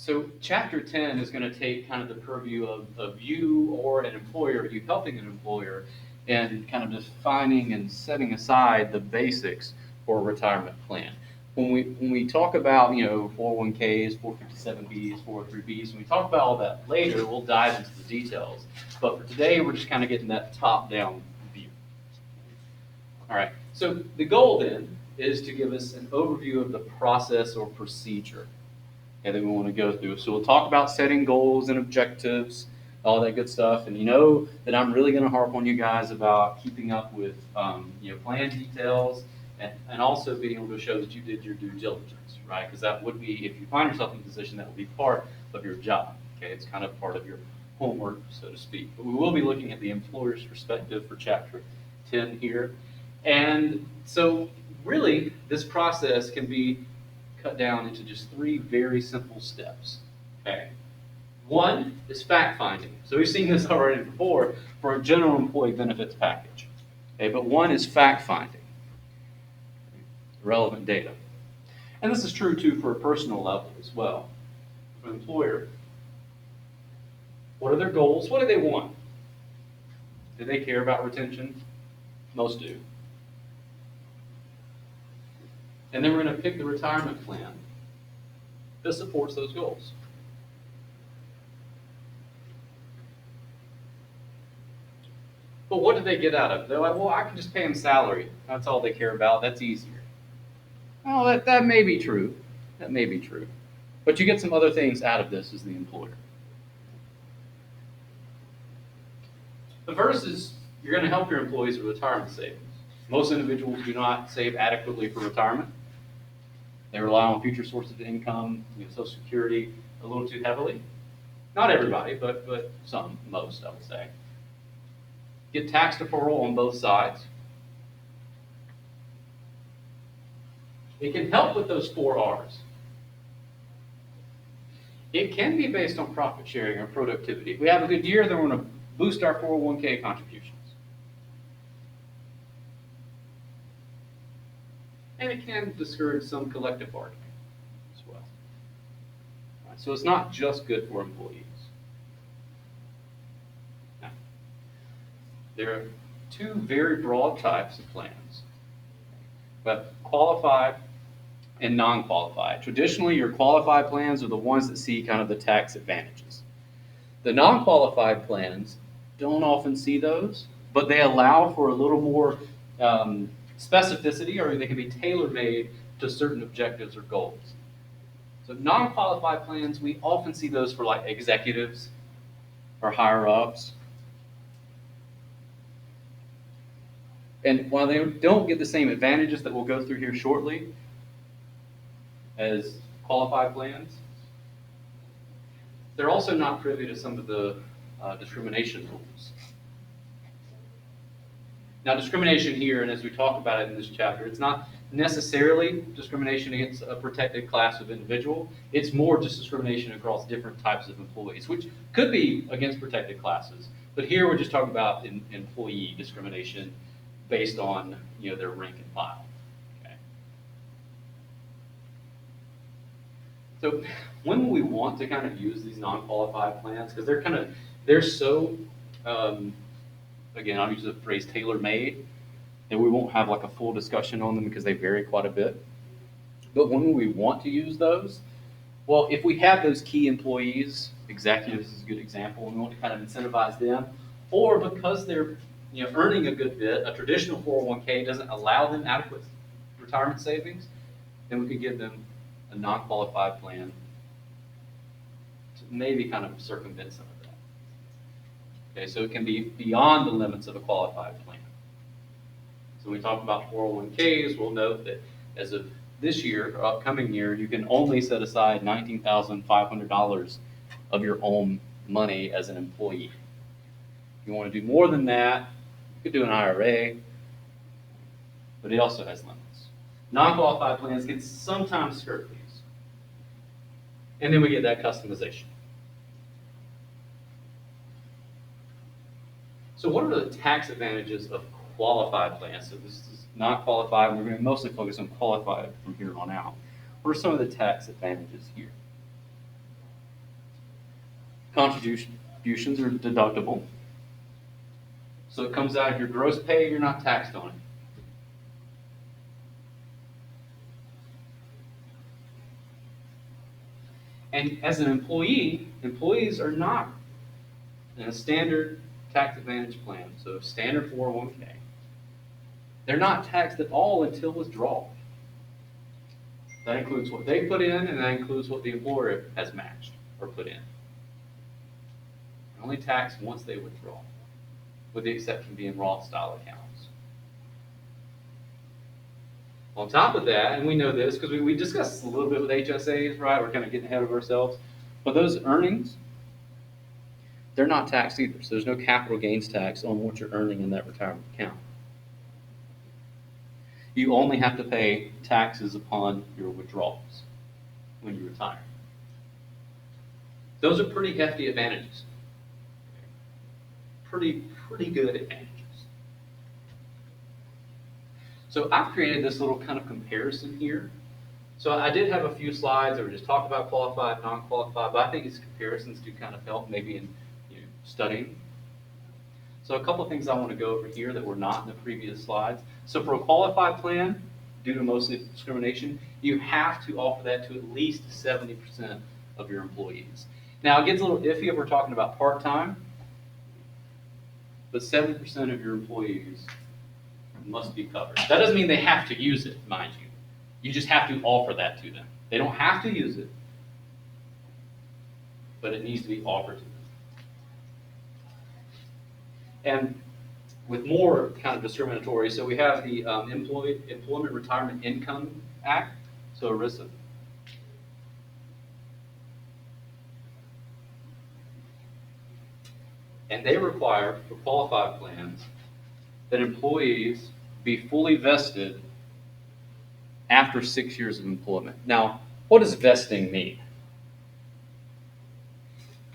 So Chapter 10 is going to take kind of the purview of you or an employer, you helping an employer, and kind of defining and setting aside the basics for a retirement plan. When we talk about 401ks, 457bs, 403bs, when we talk about all that later, we'll dive into the details. But for today, we're just kind of getting that top-down view. All right. So the goal then is to give us an overview of the process or procedure that we want to go through. So we'll talk about setting goals and objectives, all that good stuff. And you know that I'm really going to harp on you guys about keeping up with plan details and also being able to show that you did your due diligence, right? Because that would be, if you find yourself in a position, that would be part of your job. Okay, it's kind of part of your homework, so to speak. But we will be looking at the employer's perspective for Chapter 10 here. And so really, this process can be cut down into just three very simple steps. Okay. One is fact finding. So we've seen this already before for a general employee benefits package. Okay, but one is fact finding, relevant data. And this is true too for a personal level as well. For an employer, what are their goals? What do they want? Do they care about retention? Most do. And then we're going to pick the retirement plan that supports those goals. But what do they get out of it? They're like, well, I can just pay them salary. That's all they care about. That's easier. Well, that may be true. That may be true. But you get some other things out of this as the employer. The first is you're going to help your employees with retirement savings. Most individuals do not save adequately for retirement. They rely on future sources of income, Social Security, a little too heavily. Not everybody, but some, most, I would say. Get tax deferral on both sides. It can help with those 4 R's. It can be based on profit sharing or productivity. If we have a good year, then we're going to boost our 401k contributions. And it can discourage some collective bargaining as well. Right, so it's not just good for employees. Now, there are 2 very broad types of plans. We have qualified and non-qualified. Traditionally, your qualified plans are the ones that see kind of the tax advantages. The non-qualified plans don't often see those, but they allow for a little more specificity, or they can be tailor-made to certain objectives or goals. So non-qualified plans, we often see those for like executives or higher-ups. And while they don't get the same advantages that we'll go through here shortly as qualified plans, they're also not privy to some of the discrimination rules. Now, discrimination here, and as we talk about it in this chapter, it's not necessarily discrimination against a protected class of individual. It's more just discrimination across different types of employees, which could be against protected classes. But here we're just talking about employee discrimination based on their rank and file. Okay. So when we want to kind of use these non-qualified plans, because they're so again, I'll use the phrase tailor-made, and we won't have like a full discussion on them because they vary quite a bit. But when we want to use those, well, if we have those key employees, executives is a good example, and we want to kind of incentivize them, or because they're earning a good bit, a traditional 401k doesn't allow them adequate retirement savings, then we could give them a non-qualified plan to maybe kind of circumvent some of that. Okay, so it can be beyond the limits of a qualified plan. So when we talk about 401ks, we'll note that as of this year, or upcoming year, you can only set aside $19,500 of your own money as an employee. If you want to do more than that, you could do an IRA, but it also has limits. Non-qualified plans can sometimes skirt these. And then we get that customization. So what are the tax advantages of qualified plans? So this is not qualified. We're going to mostly focus on qualified from here on out. What are some of the tax advantages here? Contributions are deductible. So it comes out of your gross pay, you're not taxed on it. And as an employee, employees are not in a standard tax advantage plan, so standard 401k. They're not taxed at all until withdrawal. That includes what they put in, and that includes what the employer has matched or put in. They're only taxed once they withdraw, with the exception being Roth style accounts. On top of that, and we know this because we discussed a little bit with HSAs, right? We're kind of getting ahead of ourselves. But those earnings, they're not taxed either. So there's no capital gains tax on what you're earning in that retirement account. You only have to pay taxes upon your withdrawals when you retire. Those are pretty hefty advantages. Pretty good advantages. So I've created this little kind of comparison here. So I did have a few slides that were just talking about qualified, non-qualified, but I think it's comparisons do kind of help maybe in studying. So a couple of things I want to go over here that were not in the previous slides. So for a qualified plan, due to mostly discrimination, you have to offer that to at least 70% of your employees. Now it gets a little iffy if we're talking about part-time, but 70% of your employees must be covered. That doesn't mean they have to use it, mind you. You just have to offer that to them. They don't have to use it, but it needs to be offered to them. And with more kind of discriminatory, so we have the Employment Retirement Income Act, so ERISA. And they require, for qualified plans, that employees be fully vested after 6 years of employment. Now, what does vesting mean?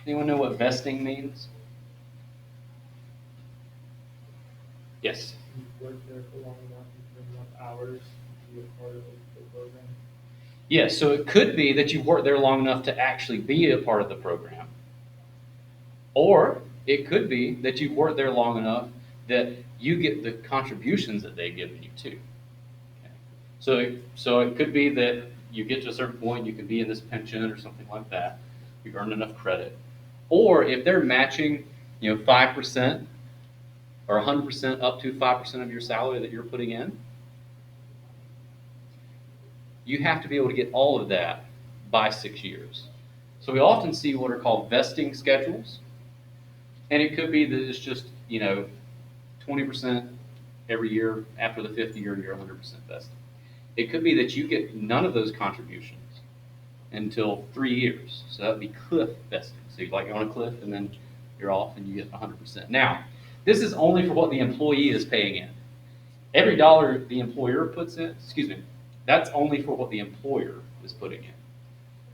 Anyone know what vesting means? Yes. You work there for long enough, you put enough hours to be a part of the program. Yes, so it could be that you worked there long enough to actually be a part of the program. Or it could be that you've worked there long enough that you get the contributions that they've given you too. Okay. So it could be that you get to a certain point, you can be in this pension or something like that. You've earned enough credit. Or if they're matching, 5% or 100% up to 5% of your salary that you're putting in, you have to be able to get all of that by 6 years. So we often see what are called vesting schedules. And it could be that it's just, 20% every year. After the 5th year, you're 100% vested. It could be that you get none of those contributions until 3 years. So that would be cliff vesting. So you're on a cliff and then you're off and you get 100%. Now, this is only for what the employee is paying in. Every dollar the employer puts in, that's only for what the employer is putting in.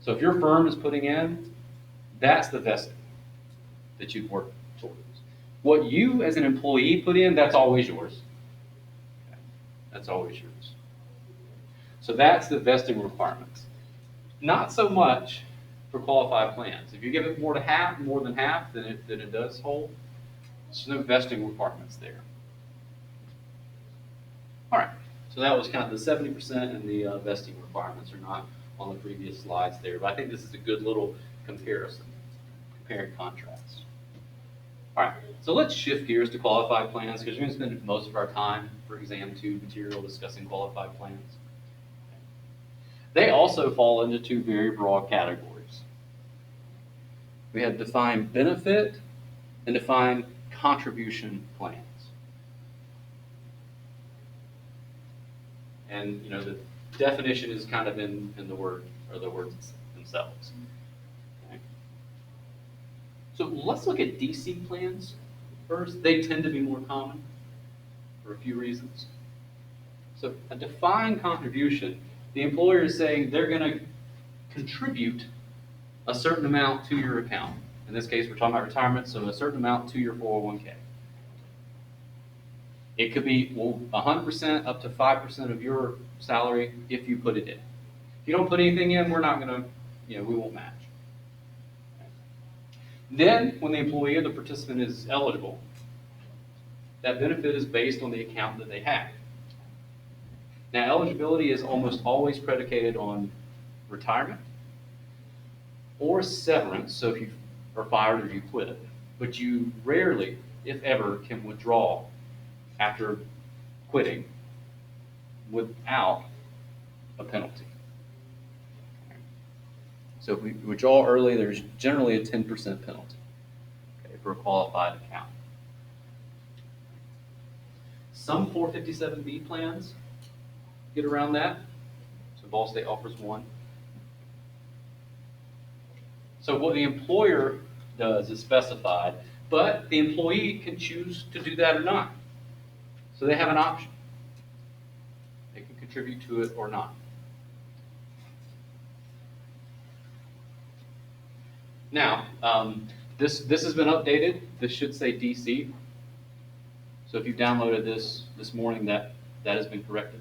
So if your firm is putting in, that's the vesting that you've worked towards. What you as an employee put in, that's always yours. Okay. That's always yours. So that's the vesting requirements. Not so much for qualified plans. If you give it more than half than it does hold, there's no vesting requirements there. All right, so that was kind of the 70% and the vesting requirements are not on the previous slides there, but I think this is a good little comparison, compare and contrast. All right, so let's shift gears to qualified plans because we're going to spend most of our time for exam 2 material discussing qualified plans. They also fall into 2 very broad categories. We have defined benefit and defined contribution plans. And the definition is kind of in the word or the words themselves. Okay. So let's look at DC plans first. They tend to be more common for a few reasons. So a defined contribution, the employer is saying they're going to contribute a certain amount to your account. In this case, we're talking about retirement, so a certain amount to your 401k. It could be 100% up to 5% of your salary if you put it in. If you don't put anything in, we're not going to, we won't match. Okay. Then, when the employee or the participant is eligible, that benefit is based on the account that they have. Now, eligibility is almost always predicated on retirement or severance, so if you are fired or you quit, but you rarely, if ever, can withdraw after quitting without a penalty. So if we withdraw early, there's generally a 10% penalty, okay, for a qualified account. Some 457B plans get around that. So Ball State offers one. So what the employer does is specified, but the employee can choose to do that or not. So they have an option. They can contribute to it or not. Now, this has been updated. This should say DC. So if you downloaded this morning, that has been corrected.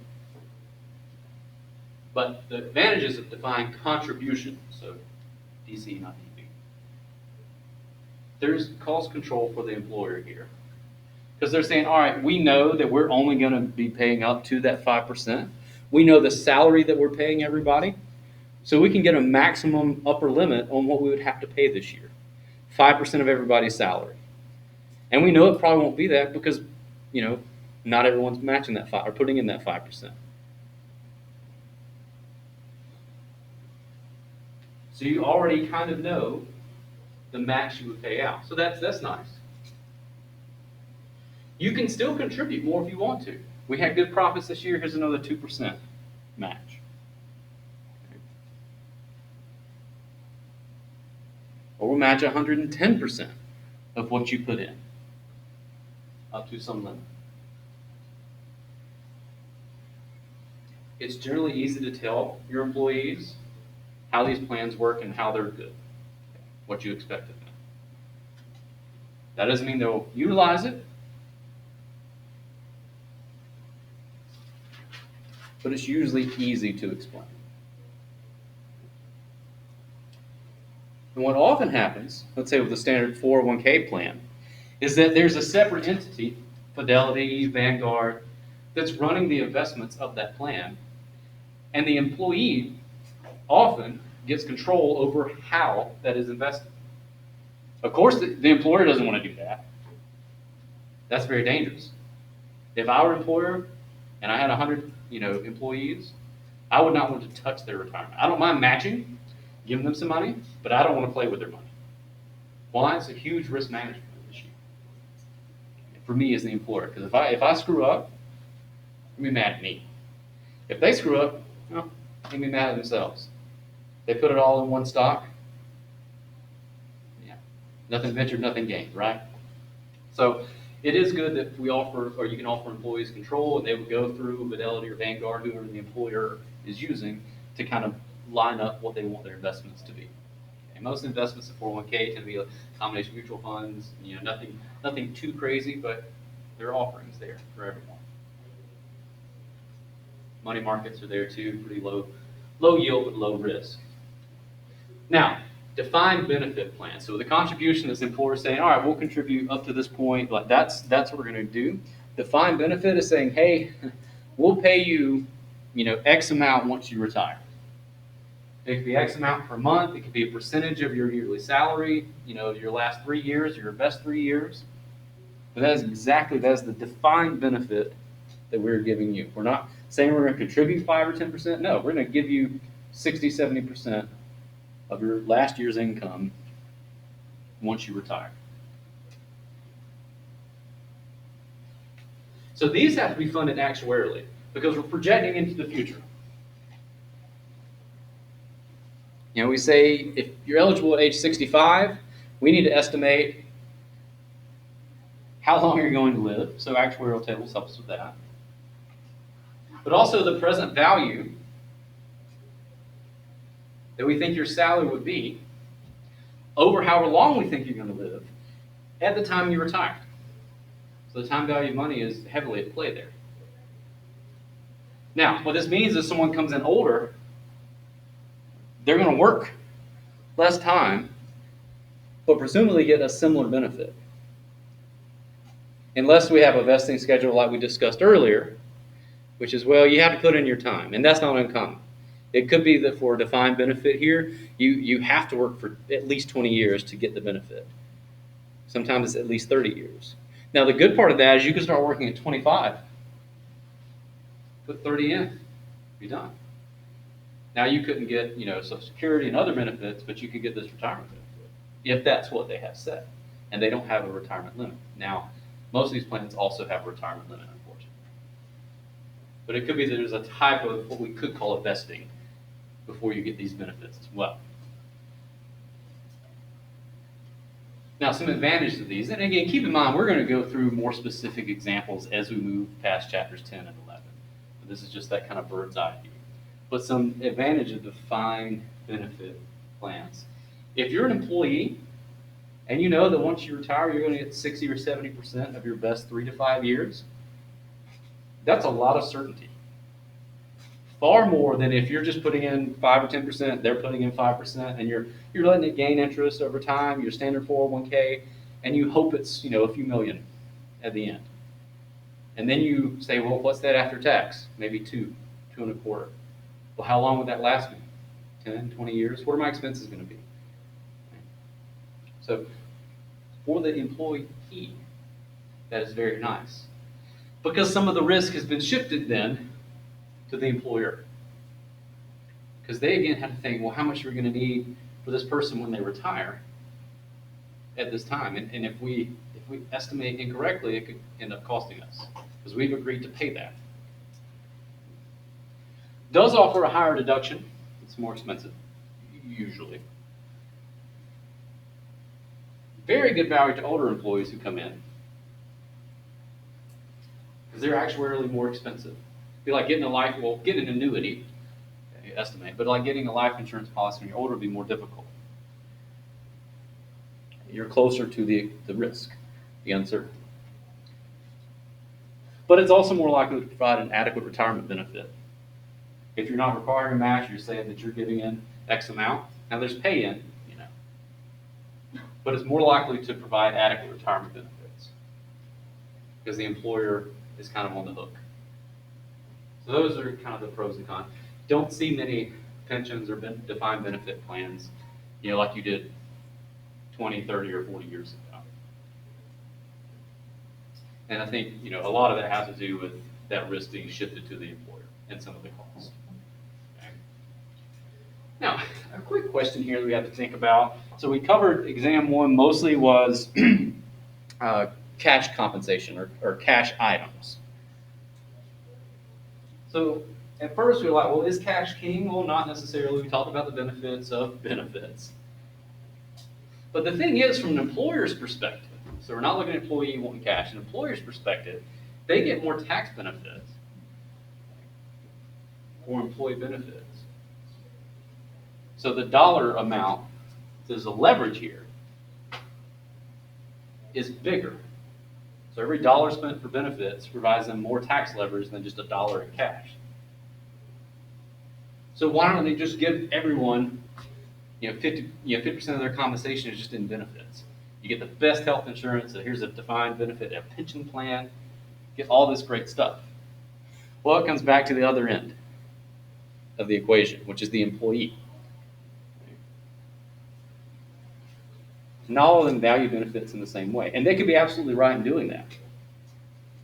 But the advantages of defined contribution, so DC, not DB. There's cost control for the employer here. Because they're saying, all right, we know that we're only going to be paying up to that 5%. We know the salary that we're paying everybody. So we can get a maximum upper limit on what we would have to pay this year. 5% of everybody's salary. And we know it probably won't be that because, not everyone's matching that 5 or putting in that 5%. So you already kind of know the max you would pay out. So that's nice. You can still contribute more if you want to. We had good profits this year. Here's another 2% match. Okay. Or we'll match 110% of what you put in, up to some limit. It's generally easy to tell your employees how these plans work and how they're good, what you expect of them. That doesn't mean they'll utilize it, but it's usually easy to explain. And what often happens, let's say with the standard 401k plan, is that there's a separate entity, Fidelity, Vanguard, that's running the investments of that plan, and the employee often gets control over how that is invested. Of course, the employer doesn't want to do that. That's very dangerous. If I were an employer and I had 100, employees, I would not want to touch their retirement. I don't mind matching, giving them some money, but I don't want to play with their money. Why? It's a huge risk management issue for me as the employer. Because if I screw up, they'll be mad at me. If they screw up, they'll be mad at themselves. They put it all in one stock. Yeah, nothing ventured, nothing gained, right? So it is good that we offer, or you can offer employees control, and they would go through Fidelity or Vanguard, whoever the employer is using, to kind of line up what they want their investments to be. Okay, most investments in 401k tend to be a combination of mutual funds, nothing too crazy, but there are offerings there for everyone. Money markets are there too, pretty low yield but low risk. Now, defined benefit plan. So the contribution is the employer saying, all right, we'll contribute up to this point. Like that's what we're going to do. Defined benefit is saying, hey, we'll pay you, X amount once you retire. It could be X amount per month. It could be a percentage of your yearly salary, your last 3 years, your best 3 years. But that's the defined benefit that we're giving you. We're not saying we're going to contribute 5 or 10%. No, we're going to give you 60, 70% of your last year's income once you retire. So these have to be funded actuarially because we're projecting into the future. We say if you're eligible at age 65, we need to estimate how long you're going to live. So actuarial tables help us with that. But also the present value that we think your salary would be over however long we think you're going to live at the time you retire. So the time value of money is heavily at play there. Now, what this means is someone comes in older, they're going to work less time, but presumably get a similar benefit. Unless we have a vesting schedule like we discussed earlier, which is, well, you have to put in your time, and that's not uncommon. It could be that for a defined benefit here, you have to work for at least 20 years to get the benefit. Sometimes it's at least 30 years. Now, the good part of that is you can start working at 25, put 30 in, be done. Now, you couldn't get, Social Security and other benefits, but you could get this retirement benefit if that's what they have set, and they don't have a retirement limit. Now, most of these plans also have a retirement limit, unfortunately. But it could be that there's a type of what we could call a vesting before you get these benefits as well. Now, some advantages of these, and again, keep in mind, we're going to go through more specific examples as we move past chapters 10 and 11. But this is just that kind of bird's eye view. But some advantage of defined benefit plans. If you're an employee, and you know that once you retire, you're going to get 60 or 70% of your best 3 to 5 years, that's a lot of certainty. Far more than if you're just putting in 5 or 10%, they're putting in 5%, and you're letting it gain interest over time, your standard 401k, and you hope it's a few million at the end. And then you say, well, what's that after tax? Maybe 2 and a quarter. Well, how long would that last me? 10, 20 years? What are my expenses going to be? So for the employee, that is very nice. Because some of the risk has been shifted then to the employer. Because they again have to think, well, how much are we going to need for this person when they retire at this time? And if we estimate incorrectly, it could end up costing us because we've agreed to pay that. Does offer a higher deduction. It's more expensive, usually. Very good value to older employees who come in because they're actuarially more expensive. It'd be like getting getting an annuity, you estimate, but like getting a life insurance policy when you're older would be more difficult. You're closer to the risk, the uncertainty. But it's also more likely to provide an adequate retirement benefit. If you're not requiring a match, you're saying that you're giving in X amount. Now there's pay in, but it's more likely to provide adequate retirement benefits because the employer is kind of on the hook. So those are kind of the pros and cons. Don't see many pensions or defined benefit plans, like you did 20, 30, or 40 years ago. And I think, a lot of that has to do with that risk being shifted to the employer and some of the costs. Okay. Now, a quick question here that we have to think about. So we covered exam 1 mostly was cash compensation or cash items. So at first we were like, well, is cash king? Well, not necessarily. We talked about the benefits of benefits. But the thing is, from an employer's perspective, so we're not looking at employee wanting cash. An employer's perspective, they get more tax benefits or employee benefits. So the dollar amount, there's a leverage here, is bigger. So every dollar spent for benefits provides them more tax leverage than just $1 in cash. So why don't they just give everyone, 50% of their compensation is just in benefits. You get the best health insurance, so here's a defined benefit, a pension plan, get all this great stuff. Well, it comes back to the other end of the equation, which is the employee. Not all of them value benefits in the same way, and they could be absolutely right in doing that.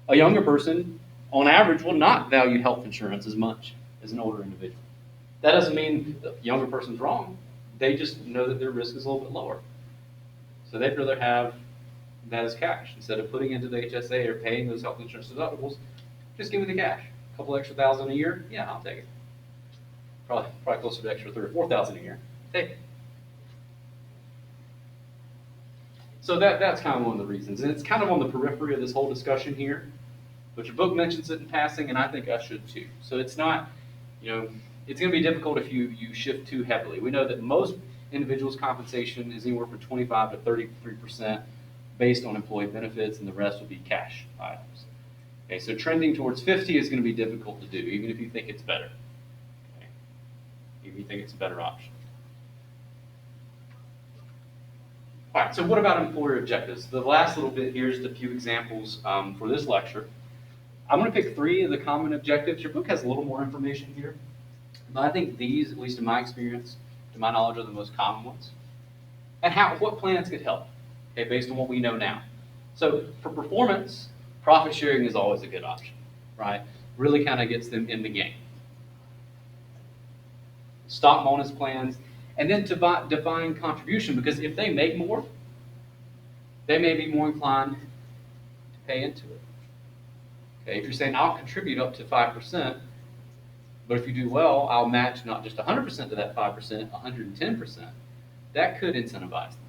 A younger person, on average, will not value health insurance as much as an older individual. That doesn't mean the younger person's wrong. They just know that their risk is a little bit lower. So they'd rather have that as cash. Instead of putting into the HSA or paying those health insurance deductibles, just give me the cash. A couple extra $1,000 a year, yeah, I'll take it. Probably closer to extra $3,000 or $4,000 a year. Take it. So that's kind of one of the reasons. And it's kind of on the periphery of this whole discussion here. But your book mentions it in passing, and I think I should too. So it's not, it's going to be difficult if you shift too heavily. We know that most individuals' compensation is anywhere from 25 to 33% based on employee benefits, and the rest will be cash items. Okay, so trending towards 50 is going to be difficult to do, even if you think it's better. Okay? Even if you think it's a better option. All right, so what about employer objectives? The last little bit here is a few examples for this lecture. I'm going to pick 3 of the common objectives. Your book has a little more information here, but I think these, at least in my experience, to my knowledge, are the most common ones. And what plans could help, okay, based on what we know now. So for performance, profit sharing is always a good option, right? Really kind of gets them in the game. Stock bonus plans, and then to define contribution, because if they make more, they may be more inclined to pay into it. Okay, if you're saying I'll contribute up to 5%, but if you do well, I'll match not just 100% to that 5%, 110%. That could incentivize them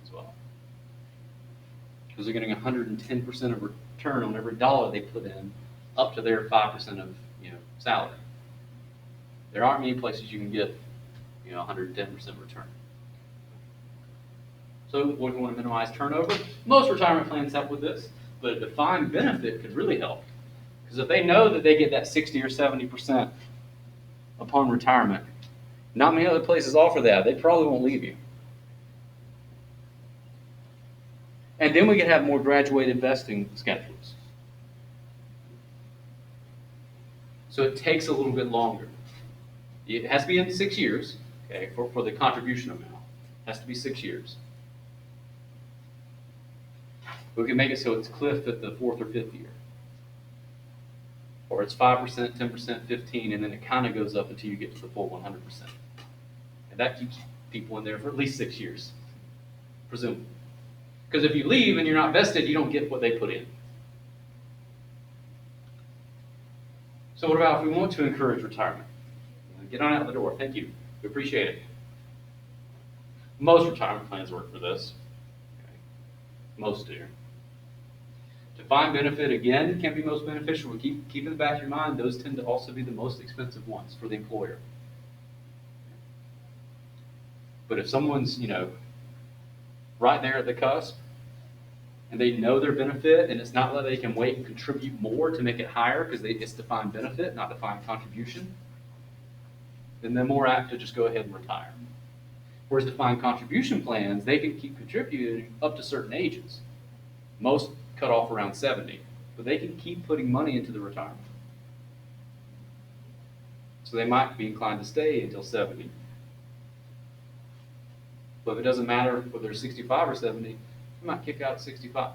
as well, because they're getting 110% of return on every dollar they put in, up to their 5% of salary. There aren't many places you can get 110% return. So what do we want to minimize turnover? Most retirement plans help with this, but a defined benefit could really help. Because if they know that they get that 60 or 70% upon retirement, not many other places offer that. They probably won't leave you. And then we can have more graduated vesting schedules. So it takes a little bit longer. It has to be in 6 years, okay, for the contribution amount. It has to be 6 years. We can make it so it's cliff at the 4th or 5th year. Or it's 5%, 10%, 15%, and then it kind of goes up until you get to the full 100%. And that keeps people in there for at least 6 years, presumably. Because if you leave and you're not vested, you don't get what they put in. So what about if we want to encourage retirement? Get on out the door. Thank you. We appreciate it. Most retirement plans work for this. Okay. Most do. Defined benefit, again, can be most beneficial. But keep in the back of your mind, those tend to also be the most expensive ones for the employer. But if someone's, right there at the cusp, and they know their benefit, and it's not that they can wait and contribute more to make it higher because it's defined benefit, not defined contribution, then they're more apt to just go ahead and retire. Whereas defined contribution plans, they can keep contributing up to certain ages. Most cut off around 70, but they can keep putting money into the retirement. So they might be inclined to stay until 70. But if it doesn't matter whether they're 65 or 70, they might kick out at 65.